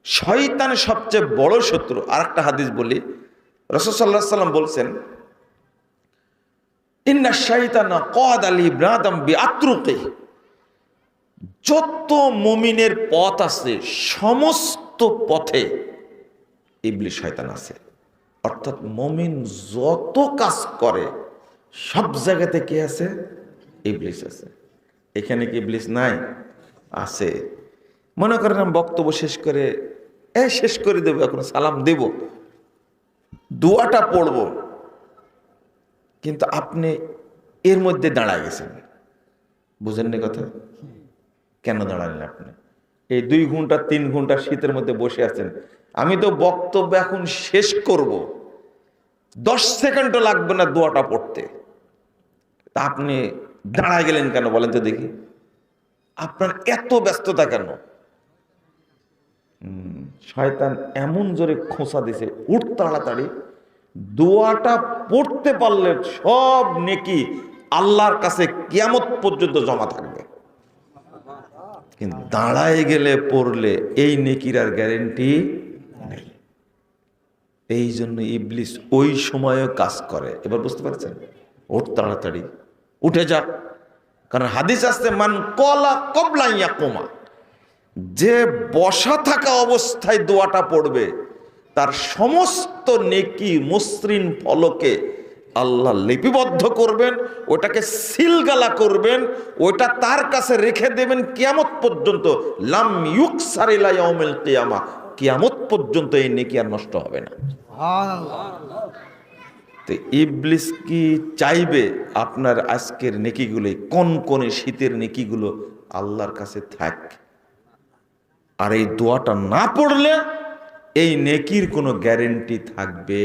শয়তানের সবচেয়ে বড় শত্রু। আর একটা হাদিস বলি, রাসূল সাল্লাল্লাহু আলাইহি ওয়াসাল্লাম বলছেন, ইন্না শাইতানা ক্বাদা লিবনি আদম বিআতরুকি, যত মুমিনের পথ আছে সমস্ত পথে ইবলিস শয়তান আছে। অর্থাৎ মুমিন যত কাজ করে সব জায়গাতে কি আছে? ইবলিস আছে। এখানে কি ইবলিস নাই? আছে। মনে করেন আমি বক্তব্য শেষ করে দেবো, এখন সালাম দেব, দোয়াটা পড়ব, কিন্তু আপনি এর মধ্যে দাঁড়ায় গেছেন। বুঝেননি কথা? কেন দাঁড়ালেন আপনি? এই 2 ঘন্টা 3 ঘন্টা শীতের মধ্যে বসে আছেন, আমি তো বক্তব্য এখন শেষ করব, 10 সেকেন্ডও লাগবে না দোয়াটা পড়তে, তা আপনি দাঁড়ায় গেলেন কেন বলেন তো দেখি? আপনার এত ব্যস্ততা কেন? শয়তান এমন জোরে খোঁচা দিছে, উঠ তাড়াতাড়ি, দোয়াটা পড়তে পারলে সব নেকি আল্লাহর কাছে কিয়ামত পর্যন্ত জমা থাকবে। কিন্তু দাঁড়ায় গেলে পড়লে এই নেকির আর গ্যারেন্টি নেই। এই জন্য ইবলিস ওই সময়ও কাজ করে। এবার বুঝতে পারছেন? উঠ তাড়াতাড়ি, উঠে যা। কারণ হাদিস আসছে, মান কলা কবলা ইয়াকুমা, যে বসা থাকা অবস্থায় দোয়াটা পড়বে তার সমস্ত নেকি মসৃণ ফলকে আল্লাহ লিপিবদ্ধ করবেন, ওটাকে সিলগালা করবেন, ওটা তার কাছে রেখে দেবেন কিয়ামত পর্যন্ত। লাম ইউকসার ইলা ইয়াউমিল কিয়ামা, কিয়ামত পর্যন্ত এই নেকি আর নষ্ট হবে না। তো ইবলিস কি চাইবে আপনার আজকের নেকিগুলো, কনকনে শীতের নেকিগুলো আল্লাহর কাছে থাক? আর এই দোয়াটা না পড়লে এই নেকির কোনো গ্যারেন্টি থাকবে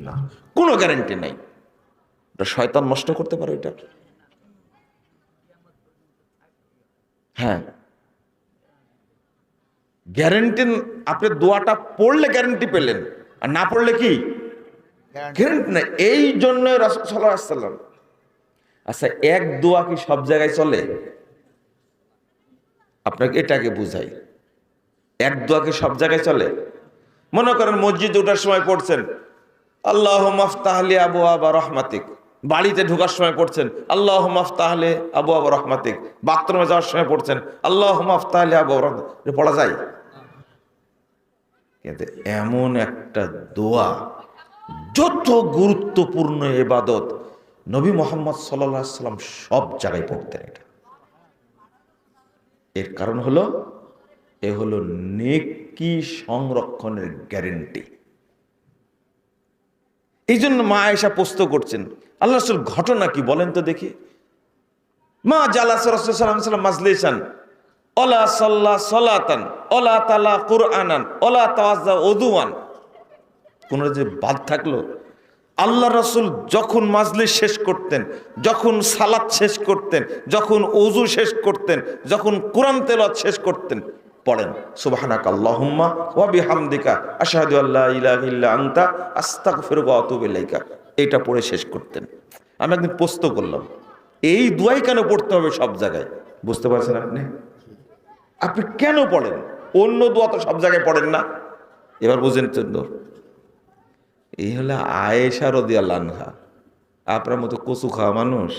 না, কোনো গ্যারেন্টি নাই। শয়তান নষ্ট করতে পারে এটা। হ্যাঁ, গ্যারেন্টি। আপনি দোয়াটা পড়লে গ্যারেন্টি পেলেন, আর না পড়লে কি গ্যারেন্টি না। এই জন্য রাসূল সাল্লাল্লাহু আলাইহি ওয়াসাল্লাম, আচ্ছা এক দোয়া কি সব জায়গায় চলে? আপনাকে এটাকে বুঝাই, এক দোয়া কি সব জায়গায় চলে? মনে করেন মসজিদে ওঠার সময় পড়ছেন আল্লাহুম্মা আফতাহ লি আবওয়াবা রাহমাতিক, বাড়িতে ঢোকার সময় পড়ছেন আল্লাহুম্মা আফতাহ লি আবওয়াবা রাহমাতিক, বাথরুমে যাওয়ার সময় পড়ছেন আল্লাহুম্মা আফতাহ লি আবওয়াবা রাহমাতিক, পড়া যায়? কিন্তু এমন একটা দোয়া, যত গুরুত্বপূর্ণ ইবাদত, নবী মুহাম্মদ সাল্লাল্লাহু আলাইহি ওয়াসাল্লাম সব জায়গায় পড়তেন এটা। এর কারণ হলো, এ হলো নেকি সংরক্ষণের গ্যারেন্টি। এই জন্য মা আয়েশা প্রশ্ন করছেন, আল্লাহ রাসূল ঘটনা কি বলেন তো দেখি? মা জালাসা রাসূল সাল্লাল্লাহু আলাইহি ওয়াসাল্লাম মাজলিসান ওয়ালা সাল্লা সালাতান ওয়ালা তালা কুরআনান ওয়ালা তাওয়াজ্জা উযুয়ান। কোন যে বাদ থাকলো? আল্লাহ রাসূল যখন মাজলিস শেষ করতেন, যখন সালাত শেষ করতেন, যখন ওযু শেষ করতেন, যখন কোরআন তেলাওয়াত শেষ করতেন, পড়েন সুবহানাকা আল্লাহুম্মা ওয়া বিহামদিকা আশহাদু আল্লা ইলাহা ইল্লা আনতা আস্তাগফিরুকা ওয়া আতুবু ইলাইকা, এটা পড়ে শেষ করতেন। আমি একদিন প্রশ্ন করলাম, এই দোয়াই কেন পড়তে হবে সব জায়গায়? বুঝতে পারছেন আপনি? আপনি কেন পড়েন? অন্য দোয়া তো সব জায়গায় পড়েন না। এবার বুঝেন তো, এই হলো আয়েশা রাদিয়াল্লাহু আনহা, আপনার মতো কচু খাওয়া মানুষ,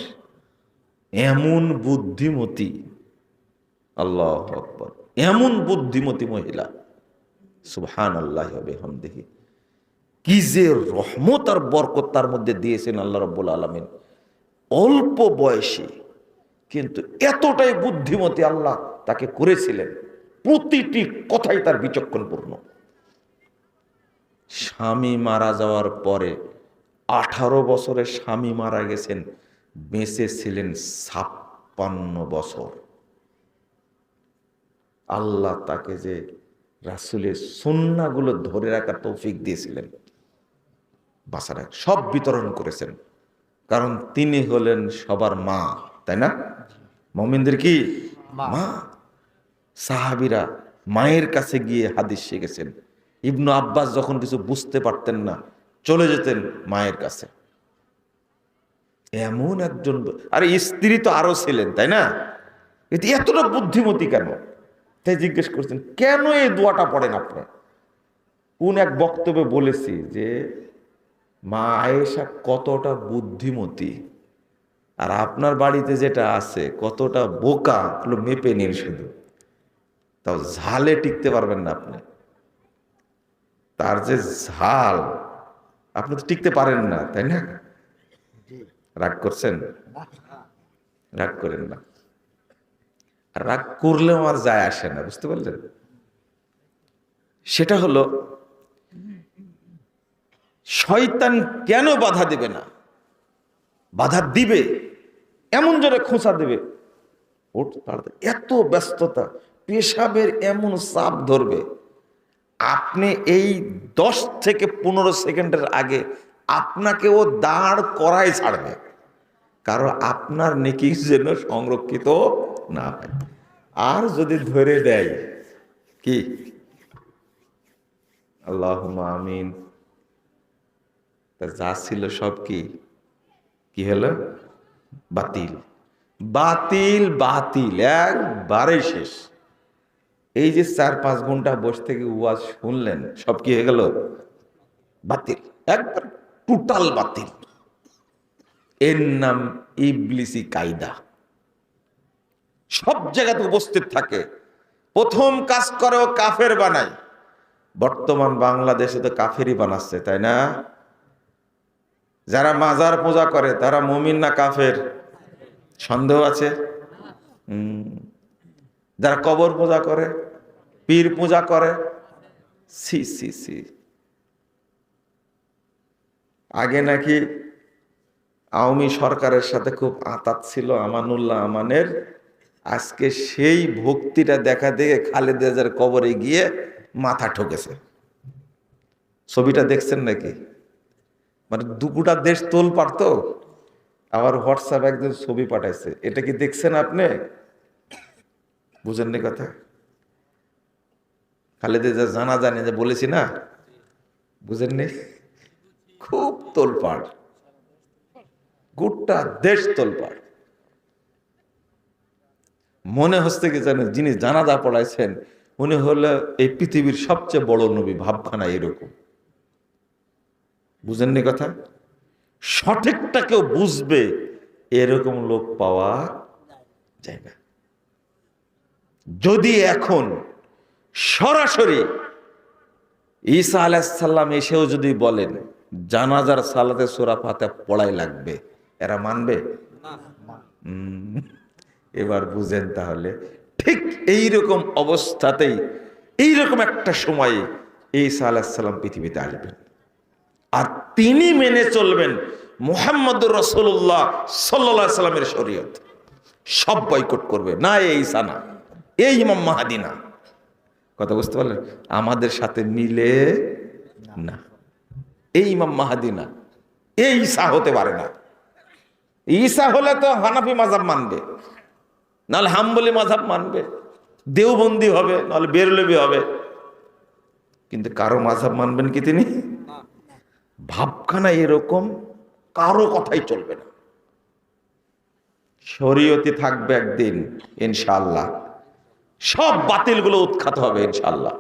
এমন বুদ্ধিমতী, আল্লাহু আকবার, এমন বুদ্ধিমতী মহিলা, সুবহানাল্লাহি ওয়া বিহামদিহি। কি যে রহমত আর বরকত তার মধ্যে দিয়েছেন আল্লাহ রাব্বুল আলামিন। অল্প বয়সে কিন্তু এতটাই বুদ্ধিমতী আল্লাহ তাকে করেছিলেন, প্রতিটি কথাই তার বিচক্ষণপূর্ণ। স্বামী মারা যাওয়ার পরে 18 বছরে স্বামী মারা গেছেন, বেঁচে ছিলেন 56 বছর। আল্লাহ তাকে যে রাসূলের সুন্নাহগুলো ধরে রাখার তৌফিক দিয়েছিলেন, বাঁচার সব বিতরণ করেছেন। কারণ তিনি হলেন সবার মা, তাই না? মুমিনদের কি মা? সাহাবীরা মায়ের কাছে গিয়ে হাদিস শিখেছেন। ইবনু আব্বাস যখন কিছু বুঝতে পারতেন না, চলে যেতেন মায়ের কাছে। এমন একজন, আরে স্ত্রী তো আরো ছিলেন, তাই না? এতটা বুদ্ধিমতী কেন? তাই জিজ্ঞেস করছেন, কেন এই দোয়াটা পড়েন আপনি? কোন এক বক্তব্যে বলেছি যে মা আয়েশা কতটা বুদ্ধিমতী আর আপনার বাড়িতে যেটা আছে কতটা বোকা, এগুলো মেপে নিন শুধু, তাও ঝালে টিকতে পারবেন না আপনি। তার যে ঝাল, আপনি তো টিকতে পারেন না, তাই না? রাগ করছেন? রাগ করেন না। আর রাগ করলেও আমার যায় আসে না, বুঝতে পারলেন? সেটা হলো শয়তান কেন বাধা দেবে না? বাধা দিবে, এমন জোরে খোঁচা দেবে, ওঠ তাড়াতাড়ি, এত ব্যস্ততা, পেশাবের এমন চাপ ধরবে, আপনি এই 10 থেকে 15 সেকেন্ডের আগে আপনাকে ও দাঁড় করাই ছাড়বে, কারণ আপনার নেকি যেন সংরক্ষিত না হয়। আর যদি ধরে দেয়, কি আল্লাহুম্মা আমিন, যা ছিল সব কি হলো? বাতিল, বাতিল, বাতিল, একবারে শেষ। এই যে 4-5 ঘন্টা বসে থেকে ওয়াজ শুনলেন, সব কি হয়ে গেল? বাতিল, একবার টোটাল বাতিল। এর নাম ইবলিসি কায়দা। সব জায়গাতে উপস্থিত থাকে, প্রথম কাজ করে ও কাফের বানায়। বর্তমান বাংলাদেশে তো কাফেরই বানাচ্ছে, তাই না? যারা মাজার পূজা করে তারা মুমিন না কাফের? সন্দেহ আছে? যারা কবর পূজা করে, পীর পূজা করে, সি সি সি। আগে নাকি আওয়ামী সরকারের সাথে খুব আঁতাত ছিল আমানুল্লাহ আমানের, আজকে সেই ভক্তিটা দেখা দেখে খালেদা জিয়ার কবরে গিয়ে মাথা ঠকেছে। ছবিটা দেখছেন নাকি? মানে দুপুটা দেশ তোল পারতো। আবার হোয়াটসঅ্যাপ একজন ছবি পাঠাইছে, এটা কি দেখছেন আপনি? বুঝেননি কথা? খালেদা জিয়া জানা জানি যে বলেছি না, বুঝেননি? খুব তোলপাড়, গোটা দেশ তোলপাড়। মনে হচ্ছে কি জানেন, যিনি জানাজা পড়াইছেন উনি হলো এই পৃথিবীর সবচেয়ে বড় নবী, ভাবখানা এরকম। বুঝেননি কথা? সঠিকটা কেউ বুঝবে এরকম লোক পাওয়া যায় না। যদি এখন সরাসরি ঈসা আলাইহিস সালাম এসেও যদি বলেন জানাজার সালাতে সূরা ফাতিহা পড়াই লাগবে, এরা মানবে? এবার বুঝেন তাহলে, ঠিক এইরকম অবস্থাতেই এইরকম একটা সময়ে ঈসা আলাইহিস সালাম পৃথিবীতে আসবেন, আর তিনি মেনে চলবেন মুহাম্মদুর রাসূলুল্লাহ সাল্লাল্লাহু আলাইহি সাল্লামের শরীয়ত। সব বয়কট করবে, না এই ঈসা না, এই ইমাম মাহদী না। কথা বুঝতে পারলেন? আমাদের সাথে মিলে না, এই ইমাম মাহদী না, এই ঈসা হতে পারে না। ঈসা হলে তো হানাফি মাযহাব মানবে, নাহলে হাম্বলি মাযহাব মানবে, দেওবন্দি হবে, নাহলে বেরলভী হবে, কিন্তু কারো মাযহাব মানবেন কি তিনি? ভাবখানা এরকম, কারো কথাই চলবে না। শরীয়তি থাকবে একদিন ইনশাআল্লাহ, সব বাতিলগুলো উৎখাত হবে ইনশাআল্লাহ।